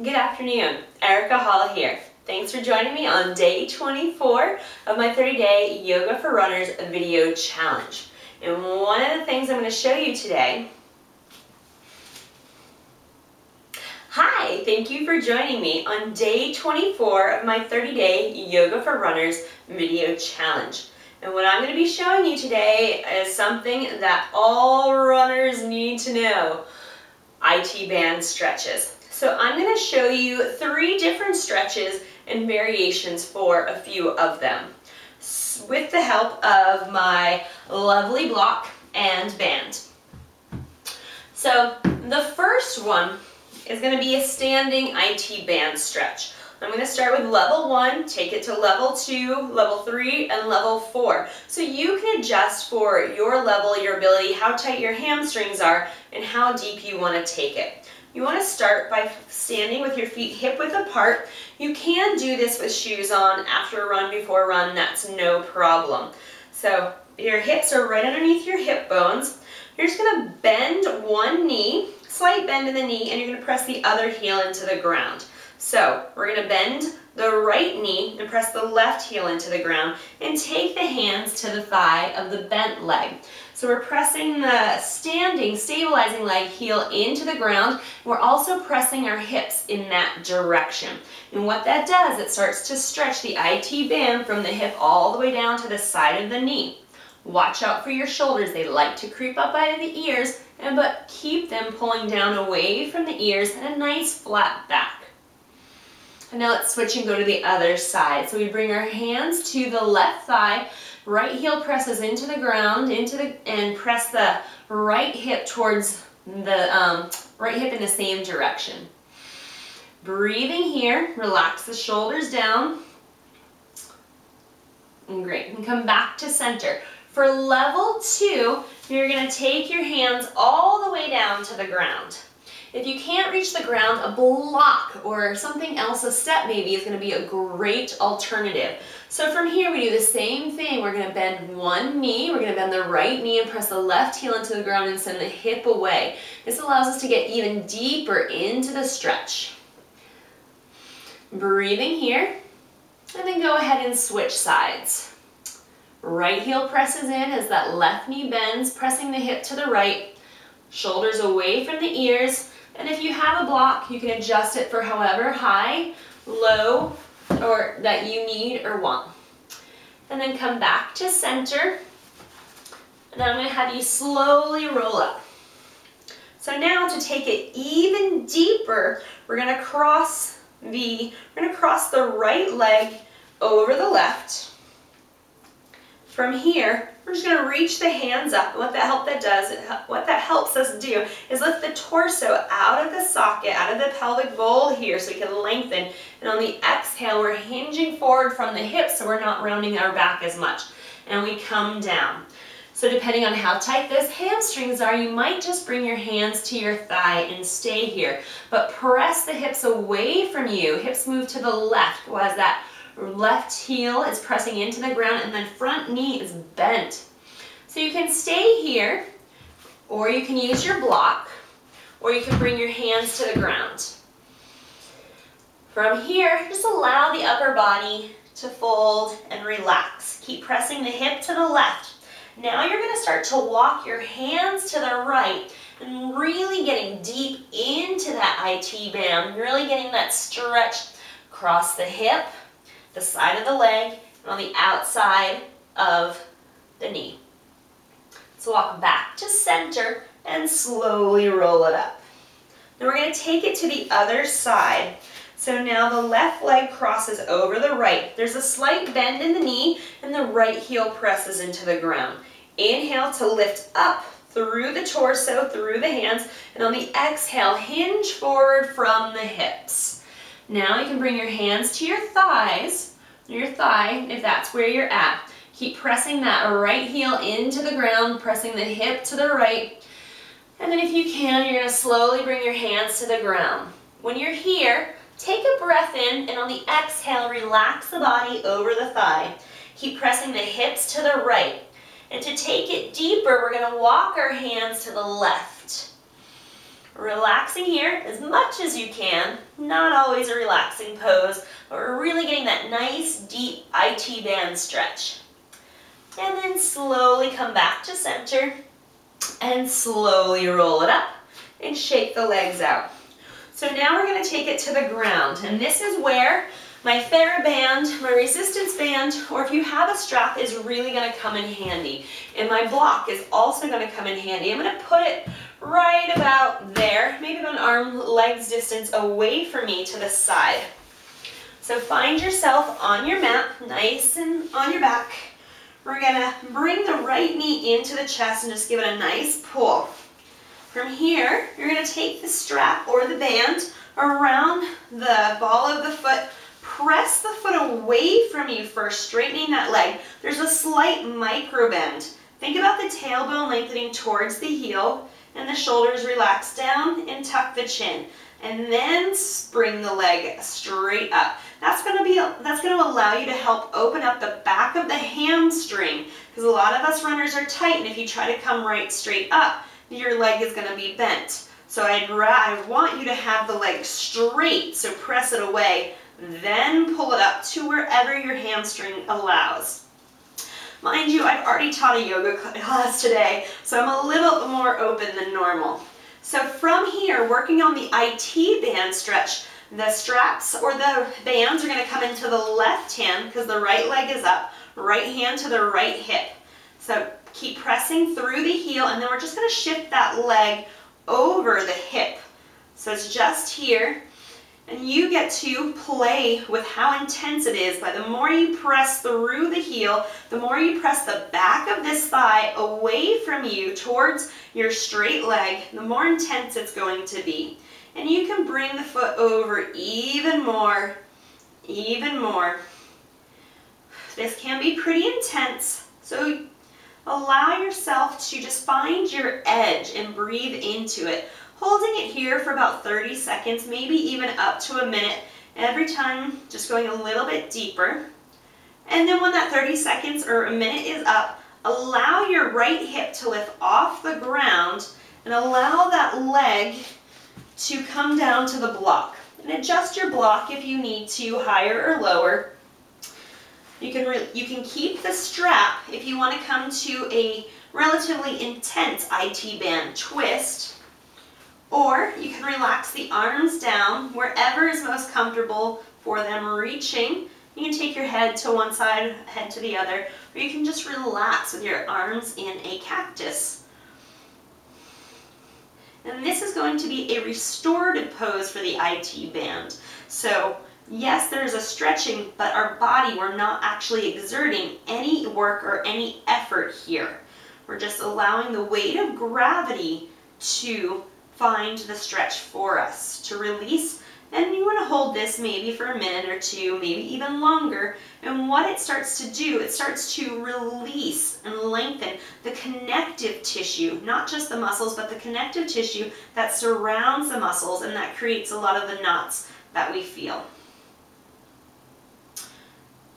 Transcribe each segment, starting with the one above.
Good afternoon, Erica Hall here. Thanks for joining me on day 24 of my 30-day Yoga for Runners video challenge. And one of the things I'm going to show you today. Hi, thank you for joining me on day 24 of my 30-day Yoga for Runners video challenge. And what I'm going to be showing you today is something that all runners need to know: IT band stretches. So I'm going to show you 3 different stretches and variations for a few of them with the help of my lovely block and band. So the first one is going to be a standing IT band stretch. I'm going to start with level 1, take it to level 2, level 3, and level 4. So you can adjust for your level, your ability, how tight your hamstrings are, and how deep you want to take it. You want to start by standing with your feet hip width apart. You can do this with shoes on after a run, before a run, that's no problem. So your hips are right underneath your hip bones. You're just going to bend one knee, slight bend in the knee, and you're going to press the other heel into the ground. So we're going to bend the right knee and press the left heel into the ground and take the hands to the thigh of the bent leg. So we're pressing the standing, stabilizing leg heel into the ground. We're also pressing our hips in that direction. And what that does, it starts to stretch the IT band from the hip all the way down to the side of the knee. Watch out for your shoulders. They like to creep up out of the ears, but keep them pulling down away from the ears and a nice flat back. And now let's switch and go to the other side. So we bring our hands to the left thigh, right heel presses into the ground, and press the right hip towards the right hip in the same direction. Breathing here, relax the shoulders down. And great, and come back to center. For level 2, you're going to take your hands all the way down to the ground. If you can't reach the ground, a block or something else, a step maybe, is going to be a great alternative. So from here we do the same thing. We're going to bend one knee, we're going to bend the right knee and press the left heel into the ground and send the hip away. This allows us to get even deeper into the stretch. Breathing here, and then go ahead and switch sides. Right heel presses in as that left knee bends, pressing the hip to the right, shoulders away from the ears. And if you have a block, you can adjust it for however high, low, or that you need or want. And then come back to center. And then I'm going to have you slowly roll up. So now to take it even deeper, we're going to cross the right leg over the left. From here, we're just going to reach the hands up. And what that helps us do is lift the torso out of the socket, out of the pelvic bowl here so we can lengthen. And on the exhale, we're hinging forward from the hips so we're not rounding our back as much. And we come down. So depending on how tight those hamstrings are, you might just bring your hands to your thigh and stay here. But press the hips away from you. Hips move to the left as that left heel is pressing into the ground and then front knee is bent. So you can stay here, or you can use your block, or you can bring your hands to the ground. From here, just allow the upper body to fold and relax. Keep pressing the hip to the left. Now you're going to start to walk your hands to the right and really getting deep into that IT band, really getting that stretch across the hip, the side of the leg, and on the outside of the knee. So walk back to center and slowly roll it up. Then we're going to take it to the other side. So now the left leg crosses over the right. There's a slight bend in the knee and the right heel presses into the ground. Inhale to lift up through the torso, through the hands, and on the exhale, hinge forward from the hips. Now you can bring your hands to your thighs, your thigh, if that's where you're at. Keep pressing that right heel into the ground, pressing the hip to the right. And then if you can, you're going to slowly bring your hands to the ground. When you're here, take a breath in, and on the exhale, relax the body over the thigh. Keep pressing the hips to the right. And to take it deeper, we're going to walk our hands to the left. Relaxing here as much as you can. Not always a relaxing pose, but we're really getting that nice deep IT band stretch. And then slowly come back to center and slowly roll it up and shake the legs out. So now we're going to take it to the ground, and this is where my TheraBand, my resistance band, or if you have a strap, is really going to come in handy. And my block is also going to come in handy. I'm going to put it right about there, maybe about an arm legs distance away from me to the side. So find yourself on your mat, nice and on your back. We're going to bring the right knee into the chest and just give it a nice pull. From here, you're going to take the strap or the band around the ball of the foot. Press the foot away from you first, straightening that leg. There's a slight micro bend. Think about the tailbone lengthening towards the heel and the shoulders relax down and tuck the chin. And then bring the leg straight up. That's going to allow you to help open up the back of the hamstring, because a lot of us runners are tight, and if you try to come right straight up, your leg is going to be bent. So I want you to have the leg straight, so press it away, then pull it up to wherever your hamstring allows. Mind you, I've already taught a yoga class today, so I'm a little more open than normal. So from here, working on the IT band stretch, the straps or the bands are going to come into the left hand because the right leg is up, right hand to the right hip. So keep pressing through the heel, and then we're just going to shift that leg over the hip. So it's just here, and you get to play with how intense it is. But the more you press through the heel, the more you press the back of this thigh away from you towards your straight leg, the more intense it's going to be. And you can bring the foot over even more, even more. This can be pretty intense, so allow yourself to just find your edge and breathe into it. Holding it here for about 30 seconds, maybe even up to a minute. Every time, just going a little bit deeper. And then when that 30 seconds or a minute is up, allow your right hip to lift off the ground and allow that leg to come down to the block. And adjust your block if you need to, higher or lower. You can keep the strap if you want to come to a relatively intense IT band twist, or you can relax the arms down wherever is most comfortable for them reaching. You can take your head to one side, head to the other, or you can just relax with your arms in a cactus. And this is going to be a restorative pose for the IT band. So yes, there's a stretching, but our body, we're not actually exerting any work or any effort here. We're just allowing the weight of gravity to find the stretch for us, to release. And you want to hold this maybe for a minute or two, maybe even longer. And what it starts to do, it starts to release and lengthen the connective tissue, not just the muscles, but the connective tissue that surrounds the muscles, and that creates a lot of the knots that we feel.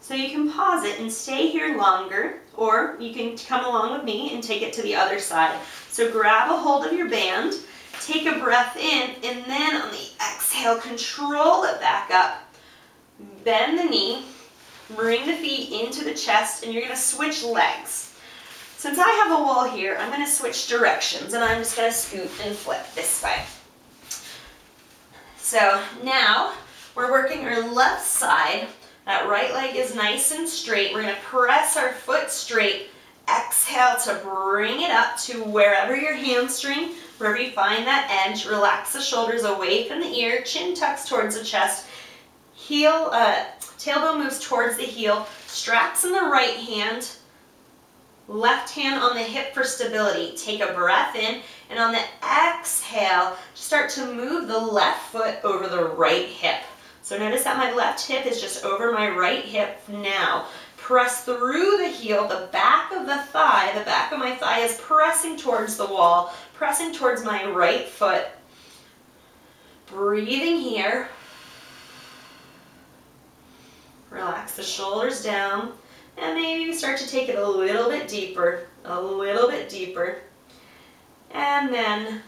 So you can pause it and stay here longer, or you can come along with me and take it to the other side. So grab a hold of your band, take a breath in, and then on the exhale, control it back up. Bend the knee, bring the feet into the chest, and you're going to switch legs. Since I have a wall here, I'm going to switch directions, and I'm just going to scoot and flip this way. So now we're working our left side. That right leg is nice and straight. We're going to press our foot straight. Exhale to bring it up to wherever your hamstring, wherever you find that edge. Relax the shoulders away from the ear. Chin tucks towards the chest. Heel, tailbone moves towards the heel. Straps in the right hand. Left hand on the hip for stability. Take a breath in, and on the exhale, start to move the left foot over the right hip. So notice that my left hip is just over my right hip now. Press through the heel, the back of the thigh, the back of my thigh is pressing towards the wall, pressing towards my right foot. Breathing here. Relax the shoulders down, and maybe start to take it a little bit deeper, a little bit deeper. And then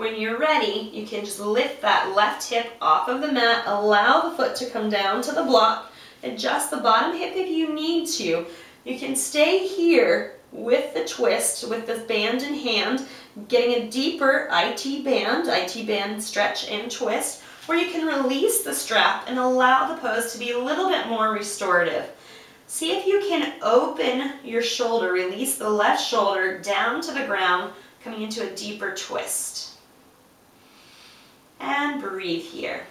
When you're ready, you can just lift that left hip off of the mat, allow the foot to come down to the block, adjust the bottom hip if you need to. You can stay here with the twist, with the band in hand, getting a deeper IT band stretch and twist, or you can release the strap and allow the pose to be a little bit more restorative. See if you can open your shoulder, release the left shoulder down to the ground, coming into a deeper twist. And breathe here.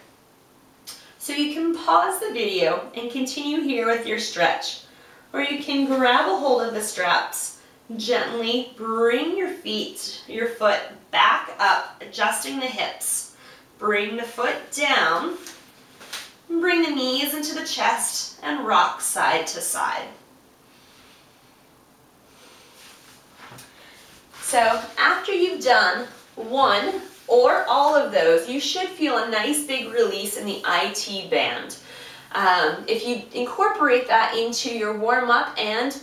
So you can pause the video and continue here with your stretch, or you can grab a hold of the straps, gently bring your foot back up, adjusting the hips. Bring the foot down, bring the knees into the chest, and rock side to side. So after you've done one or all of those, you should feel a nice big release in the IT band. If you incorporate that into your warm-up and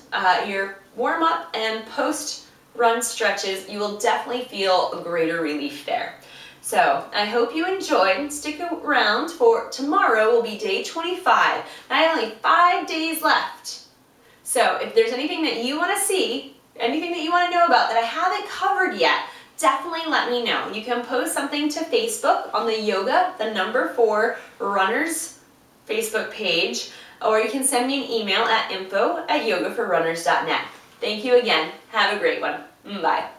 post-run stretches, you will definitely feel a greater relief there. So I hope you enjoyed. Stick around for tomorrow will be day 25. I have only 5 days left. So if there's anything that you want to see, anything that you want to know about that I haven't covered yet, definitely let me know. You can post something to Facebook on the Yoga, the number 4 Runners Facebook page, or you can send me an email at info@yogaforrunners.net. Thank you again. Have a great one. Bye.